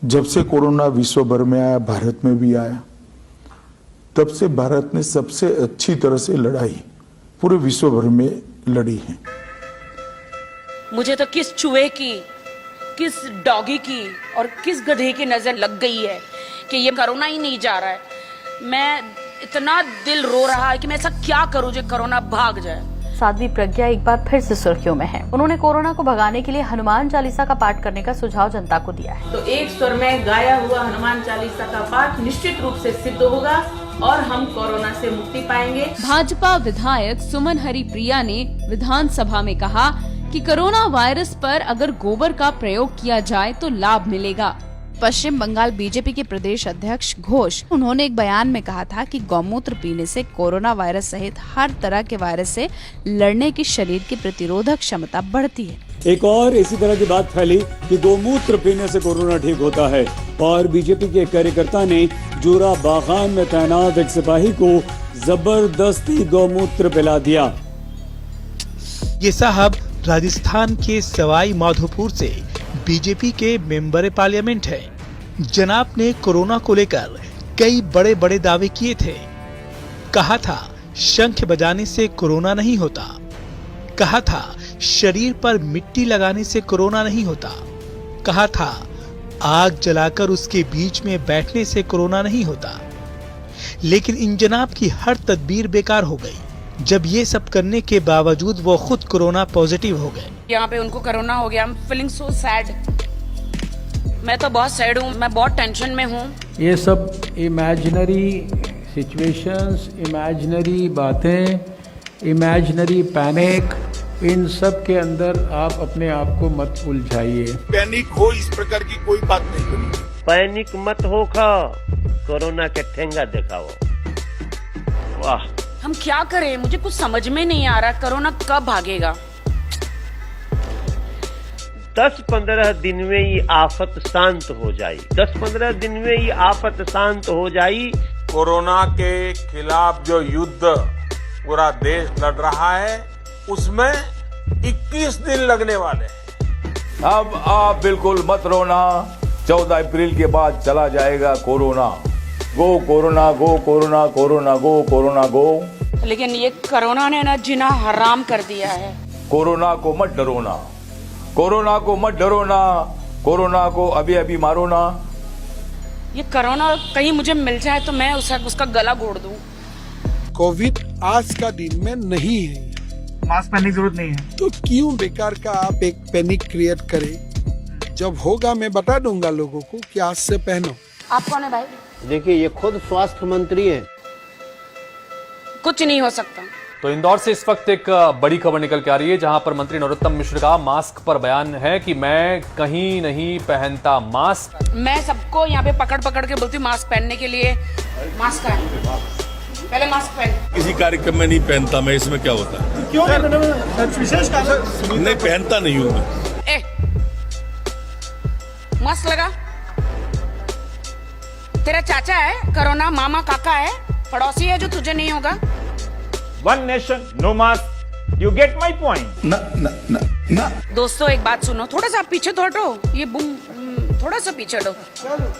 जब से कोरोना विश्व भर में आया, भारत में भी आया, तब से भारत ने सबसे अच्छी तरह से लड़ाई पूरे विश्व भर में लड़ी है। मुझे तो किस चूहे की, किस डॉगी की और किस गधे की नजर लग गई है कि ये कोरोना ही नहीं जा रहा है। मैं इतना दिल रो रहा है कि मैं ऐसा क्या करूं जो कोरोना भाग जाए। साध्वी प्रज्ञा एक बार फिर से सुर्खियों में है। उन्होंने कोरोना को भगाने के लिए हनुमान चालीसा का पाठ करने का सुझाव जनता को दिया है। तो एक स्वर में गाया हुआ हनुमान चालीसा का पाठ निश्चित रूप से सिद्ध होगा और हम कोरोना से मुक्ति पाएंगे। भाजपा विधायक सुमन हरिप्रिया ने विधानसभा में कहा कि कोरोना वायरस पर अगर गोबर का प्रयोग किया जाए तो लाभ मिलेगा। पश्चिम बंगाल बीजेपी के प्रदेश अध्यक्ष घोष, उन्होंने एक बयान में कहा था कि गौमूत्र पीने से कोरोना वायरस सहित हर तरह के वायरस से लड़ने की शरीर की प्रतिरोधक क्षमता बढ़ती है। एक और इसी तरह की बात फैली कि गौमूत्र पीने से कोरोना ठीक होता है और बीजेपी के कार्यकर्ता ने जोरा बागान में तैनात एक सिपाही को जबरदस्ती गौमूत्र पिला दिया। ये साहब राजस्थान के सवाई माधोपुर से बीजेपी के मेंबर पार्लियामेंट हैं। जनाब ने कोरोना को लेकर कई बड़े बड़े दावे किए थे। कहा था शंख बजाने से कोरोना नहीं होता, कहा था शरीर पर मिट्टी लगाने से कोरोना नहीं होता, कहा था आग जलाकर उसके बीच में बैठने से कोरोना नहीं होता। लेकिन इन जनाब की हर तदबीर बेकार हो गई जब ये सब करने के बावजूद वो खुद कोरोना पॉजिटिव हो गए। यहाँ पे उनको कोरोना हो गया। I'm feeling so sad। मैं तो बहुत सैड हूँ, मैं बहुत टेंशन में हूँ। ये सब इमेजिनरी सिचुएशंस, इमेजिनरी बातें, इमेजिनरी पैनिक, इन सब के अंदर आप अपने आप को मत उलझाइए। पैनिक हो इस प्रकार की कोई बात नहीं बनी। पैनिक मत हो, कोरोना के ठेंगा दिखाओ। वाह, हम क्या करें, मुझे कुछ समझ में नहीं आ रहा। कोरोना कब भागेगा? 10-15 दिन में ये आफत शांत हो जाए। 10-15 दिन में ये आफत शांत हो जाए। कोरोना के खिलाफ जो युद्ध पूरा देश लड़ रहा है उसमें 21 दिन लगने वाले हैं। अब आप बिल्कुल मत रोना, 14 अप्रैल के बाद चला जाएगा कोरोना। गो कोरोना, गो कोरोना, कोरोना गो, कोरोना गो। लेकिन ये कोरोना ने ना जीना हराम कर दिया है। कोरोना को मत डरोना, कोरोना को मत डरोना, कोरोना को अभी अभी मारो ना। ये कोरोना कहीं मुझे मिल जाए तो मैं उसका गला घोड़ दूं। कोविड आज का दिन में नहीं है, मास्क पहनने की जरूरत नहीं है, तो क्यों बेकार का आप एक पैनिक क्रिएट करें। जब होगा मैं बता दूंगा लोगों को कि आज से पहनो। आप कौन है भाई? देखिए, ये खुद स्वास्थ्य मंत्री हैं। कुछ नहीं हो सकता। तो इंदौर से इस वक्त एक बड़ी खबर निकल के आ रही है जहां पर मंत्री नरोत्तम मिश्र का मास्क पर बयान है कि मैं कहीं नहीं पहनता मास्क। मैं सबको यहाँ पे पकड़ पकड़ के बोलती हूँ मास्क पहनने के लिए। मास्क है, पहले मास्क पहन। किसी कार्यक्रम में नहीं पहनता मैं, इसमें क्या होता है? क्यों विशेष नहीं पहनता नहीं हूँ मैं। मास्क लगा। तेरा चाचा है कोरोना, मामा काका है, पड़ोसी है जो तुझे नहीं होगा। One nation, no mask. You get my point? ना। दोस्तों एक बात सुनो, थोड़ा सा पीछे तो हटो। ये बुम थोड़ा सा पीछे हटो।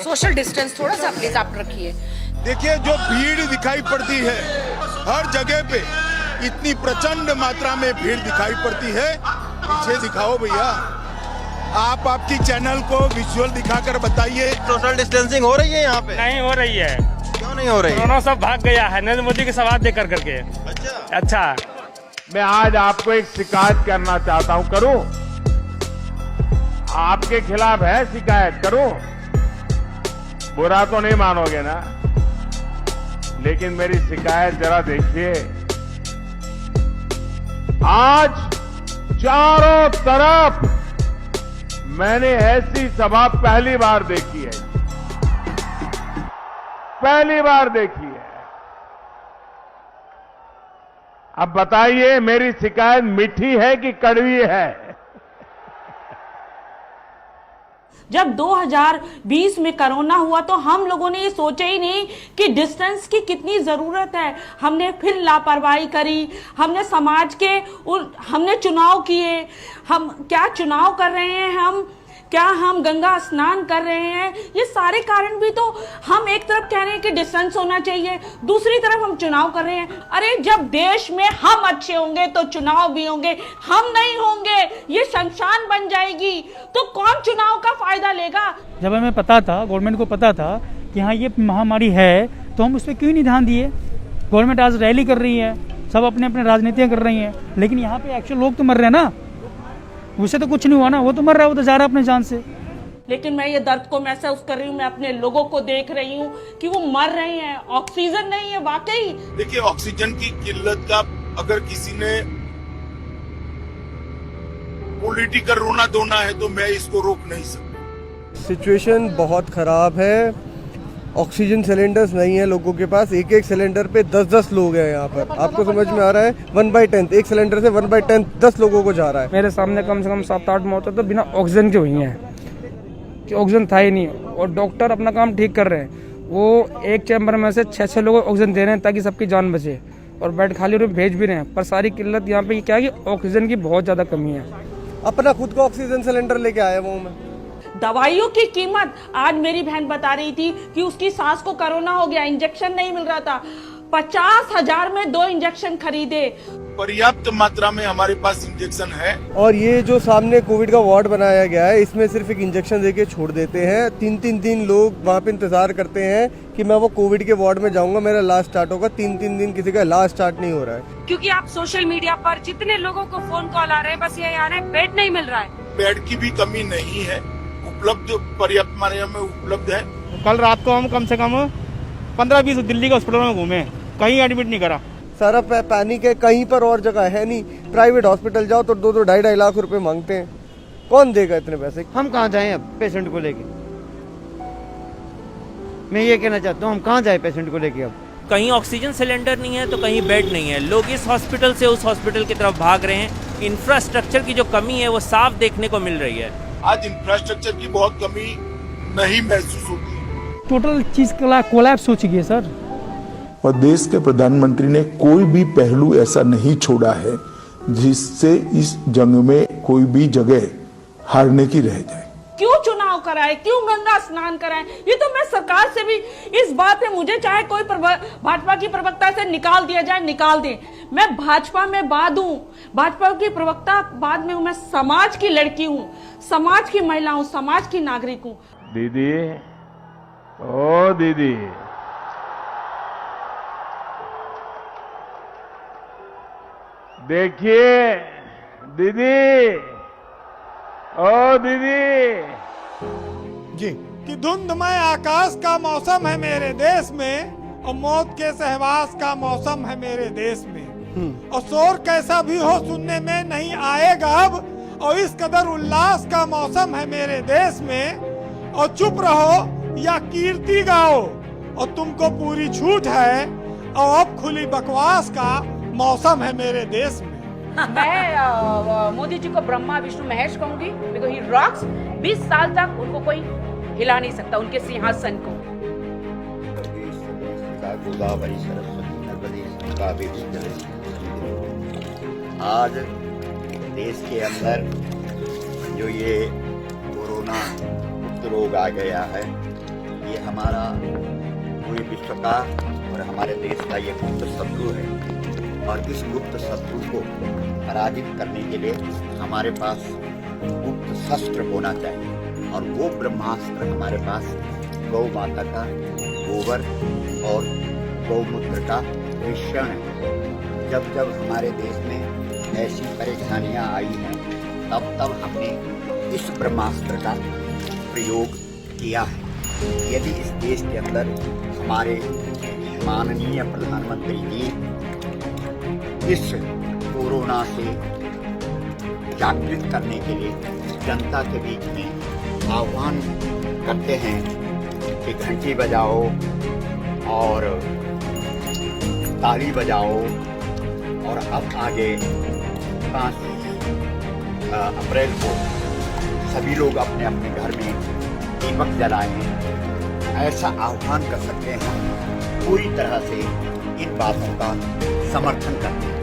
सोशल डिस्टेंस थोड़ा सा प्लीज आप रखिए। देखिए, जो भीड़ दिखाई पड़ती है हर जगह पे, इतनी प्रचंड मात्रा में भीड़ दिखाई पड़ती है। पीछे दिखाओ भैया, आप आपकी चैनल को विजुअल दिखाकर बताइए। सोशल डिस्टेंसिंग हो रही है यहाँ पे? नहीं हो रही है। क्यों नहीं हो रही? कोरोना सब भाग गया है नरेंद्र मोदी के सवाल देकर करके। अच्छा, मैं आज आपको एक शिकायत करना चाहता हूं। करूं? आपके खिलाफ है शिकायत, करूं? बुरा तो नहीं मानोगे ना? लेकिन मेरी शिकायत जरा देखिए। आज चारों तरफ मैंने ऐसी सभा पहली बार देखी है, पहली बार देखी है। अब बताइए, मेरी शिकायत मीठी है कि कड़वी है? जब 2020 में कोरोना हुआ तो हम लोगों ने ये सोचा ही नहीं कि डिस्टेंस की कितनी जरूरत है। हमने फिर लापरवाही करी, हमने समाज के हमने चुनाव किए। हम क्या चुनाव कर रहे हैं हम क्या हम गंगा स्नान कर रहे हैं? ये सारे कारण भी तो हम एक तरफ कह रहे हैं कि डिस्टेंस होना चाहिए, दूसरी तरफ हम चुनाव कर रहे हैं। अरे जब देश में हम अच्छे होंगे तो चुनाव भी होंगे, हम नहीं होंगे ये शमशान बन जाएगी, तो कौन चुनाव का फायदा लेगा? जब हमें पता था, गवर्नमेंट को पता था कि हाँ ये महामारी है, तो हम उस पर क्यों नहीं ध्यान दिए? गवर्नमेंट आज रैली कर रही है, सब अपने अपने राजनीतियाँ कर रही हैं, लेकिन यहाँ पे एक्चुअल लोग तो मर रहे हैं ना, उससे तो कुछ नहीं हुआ ना, वो तो मर रहा है, वो तो जा रहा है अपने जान से। लेकिन मैं ये दर्द को महसूस कर रही हूँ, मैं अपने लोगों को देख रही हूँ कि वो मर रहे हैं, ऑक्सीजन नहीं है। वाकई देखिए, ऑक्सीजन की किल्लत का अगर किसी ने पॉलिटिकल रोना धोना है तो मैं इसको रोक नहीं सकता। सिचुएशन बहुत खराब है, ऑक्सीजन सिलेंडर्स नहीं है लोगों के पास, एक एक सिलेंडर पे 10-10 लोग हैं यहाँ पर। आपको समझ में आ रहा है? 1/10 एक सिलेंडर से 1/10 10 लोगों को जा रहा है। मेरे सामने कम से कम 7-8 मौतें तो बिना ऑक्सीजन की हुई हैं, कि ऑक्सीजन था ही नहीं, और डॉक्टर अपना काम ठीक कर रहे हैं। वो एक चैम्बर में से 6-6 लोगों को ऑक्सीजन दे रहे हैं ताकि सबकी जान बचे, और बेड खाली रूप भेज भी रहे हैं। पर सारी किल्लत यहाँ पे क्या है कि ऑक्सीजन की बहुत ज़्यादा कमी है। अपना खुद का ऑक्सीजन सिलेंडर लेके आया वो मैं। दवाइयों की कीमत, आज मेरी बहन बता रही थी कि उसकी सास को कोरोना हो गया, इंजेक्शन नहीं मिल रहा था, 50,000 में 2 इंजेक्शन खरीदे। पर्याप्त मात्रा में हमारे पास इंजेक्शन है। और ये जो सामने कोविड का वार्ड बनाया गया है, इसमें सिर्फ एक इंजेक्शन देके छोड़ देते हैं। 3-3 दिन लोग वहाँ पे इंतजार करते हैं कि मैं वो कोविड के वार्ड में जाऊंगा, मेरा इलाज स्टार्ट होगा। 3-3 दिन किसी का इलाज स्टार्ट नहीं हो रहा है। क्योंकि आप सोशल मीडिया पर जितने लोगों को फोन कॉल आ रहे हैं, बस ये आ रहे हैं बेड नहीं मिल रहा है। बेड की भी कमी नहीं है, उपलब्ध पर्याप्त मात्रा में उपलब्ध है। कल रात को हम कम से कम 15-20 दिल्ली के हॉस्पिटल में घूमे, कहीं एडमिट नहीं करा। सारा पैनिक है, कहीं पर और जगह है नहीं। प्राइवेट हॉस्पिटल जाओ तो 2-2, 2.5 लाख रुपए मांगते हैं। कौन देगा इतने पैसे? हम कहाँ जाएं अब पेशेंट को लेके? मैं ये कहना चाहता हूँ, हम कहाँ जाएं पेशेंट को लेके अब? कहीं ऑक्सीजन सिलेंडर नहीं है तो कहीं बेड नहीं है, लोग इस हॉस्पिटल से उस हॉस्पिटल की तरफ भाग रहे हैं। इंफ्रास्ट्रक्चर की जो कमी है वो साफ देखने को मिल रही है। आज इंफ्रास्ट्रक्चर की बहुत कमी नहीं महसूस होती। टोटल चीज कोलैप्स हो चुकी है सर। और देश के प्रधानमंत्री ने कोई भी पहलू ऐसा नहीं छोड़ा है जिससे इस जंग में कोई भी जगह हारने की रह जाए। क्यों चुनाव कराए, क्यों गंगा स्नान कराए? ये तो मैं सरकार से भी इस बात में, मुझे चाहे कोई भाजपा की प्रवक्ता से निकाल दिया जाए, निकाल दे। मैं भाजपा में बाद हूँ, भाजपा की प्रवक्ता बाद में हूँ। मैं समाज की लड़की हूँ, समाज की महिला हूँ, समाज की नागरिक हूँ। दीदी, ओ दीदी, देखिए दीदी, ओ दीदी जी, कि धुंधमय आकाश का मौसम है मेरे देश में, और मौत के सहवास का मौसम है मेरे देश में। और शोर कैसा भी हो सुनने में नहीं आएगा अब, और इस कदर उल्लास का मौसम है मेरे देश में। और चुप रहो या कीर्ति गाओ, और तुमको पूरी छूट है, और अब खुली बकवास का मौसम है मेरे देश में। मैं मोदी जी को ब्रह्मा विष्णु महेश कहूंगी, बिकॉज़ ही रॉक्स। 20 साल तक उनको कोई हिला नहीं सकता, उनके सिंहासन को। आज देश के अंदर जो ये कोरोना मुक्त रोग आ गया है, ये हमारा पूरे विश्व का और हमारे देश का ये गुप्त शत्रु है। और इस गुप्त शत्रु को पराजित करने के लिए हमारे पास गुप्त शस्त्र होना चाहिए, और वो ब्रह्मास्त्र हमारे पास गौ माता का गोबर और गौमूत्र का मिश्रण है। जब जब हमारे देश में ऐसी परेशानियां आई हैं, तब तब हमने इस ब्रह्मास्त्र का प्रयोग किया है। यदि इस देश के अंदर हमारे माननीय प्रधानमंत्री जी इस कोरोना से जागृत करने के लिए जनता के बीच में आह्वान करते हैं कि घंटी बजाओ और ताली बजाओ, और अब आगे 5 अप्रैल को सभी लोग अपने अपने घर में दीपक जलाएं, ऐसा आह्वान कर सकते हैं। पूरी तरह से इन बातों का समर्थन करते हैं।